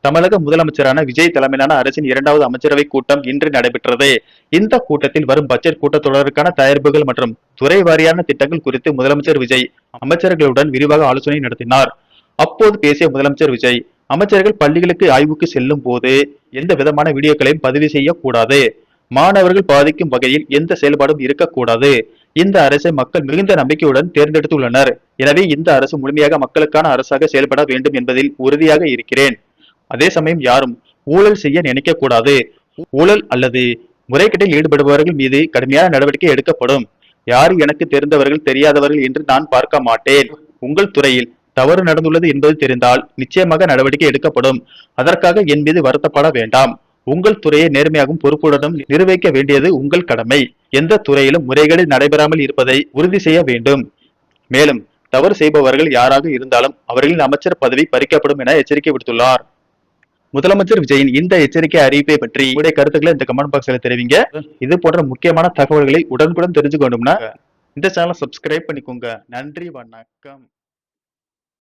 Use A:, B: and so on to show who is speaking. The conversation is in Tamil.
A: தமிழக முதலமைச்சரான விஜய் தலைமையிலான அரசின் 2வது அமைச்சரவை கூட்டம் இன்று நடைபெற்றது. இந்த கூட்டத்தில் வரும் பட்ஜெட் கூட்டத்தொடருக்கான தயாரிப்புகள் மற்றும் துறை வாரியான திட்டங்கள் குறித்து முதலமைச்சர் விஜய் அமைச்சர்களுடன் விரிவாக ஆலோசனை நடத்தினார். அப்போது பேசிய முதலமைச்சர் விஜய், அமைச்சர்கள் பள்ளிகளுக்கு ஆய்வுக்கு செல்லும் போது எந்த விதமான வீடியோக்களையும் பதிவு செய்யக்கூடாது. மாணவர்கள் பாதிக்கும் வகையில் எந்த செயல்பாடும் இருக்கக்கூடாது. இந்த அரசை மக்கள் மிகுந்த நம்பிக்கையுடன் தேர்ந்தெடுத்துள்ளனர். எனவே இந்த அரசு முழுமையாக மக்களுக்கான அரசாக செயல்பட வேண்டும் என்பதில் உறுதியாக இருக்கிறேன். அதே சமயம் யாரும் ஊழல் செய்ய நினைக்க கூடாது. ஊழல் அல்லது முறைகேட்டில் ஈடுபடுபவர்கள் மீது கடுமையான நடவடிக்கை எடுக்கப்படும். யார் எனக்கு தெரிந்தவர்கள் தெரியாதவர்கள் என்று நான் பார்க்க மாட்டேன். உங்கள் துறையில் தவறு நடந்துள்ளது என்பது தெரிந்தால் நிச்சயமாக நடவடிக்கை எடுக்கப்படும். அதற்காக என் மீது வருத்தப்பட வேண்டாம். உங்கள் துறையை நேர்மையாகவும் பொறுப்புடனும் நிர்வகிக்க வேண்டியது உங்கள் கடமை. எந்த துறையிலும் முறைகேடு நடைபெறாமல் இருப்பதை உறுதி செய்ய வேண்டும். மேலும் தவறு செய்பவர்கள் யாராக இருந்தாலும் அவர்களின் அமைச்சர் பதவி பறிக்கப்படும் என எச்சரிக்கை விடுத்துள்ளார். முதலமைச்சர் விஜயின் இந்த எச்சரிக்கை அறிவிப்பை பற்றி உங்களுடைய கருத்துக்களை இந்த கமெண்ட் பாக்ஸ்ல தெரிவிங்க. இது போன்ற முக்கியமான தகவல்களை உடனுக்குடன் தெரிஞ்சுக்கணும்னா இந்த சேனலை சப்ஸ்கிரைப் பண்ணிக்கோங்க. நன்றி, வணக்கம்.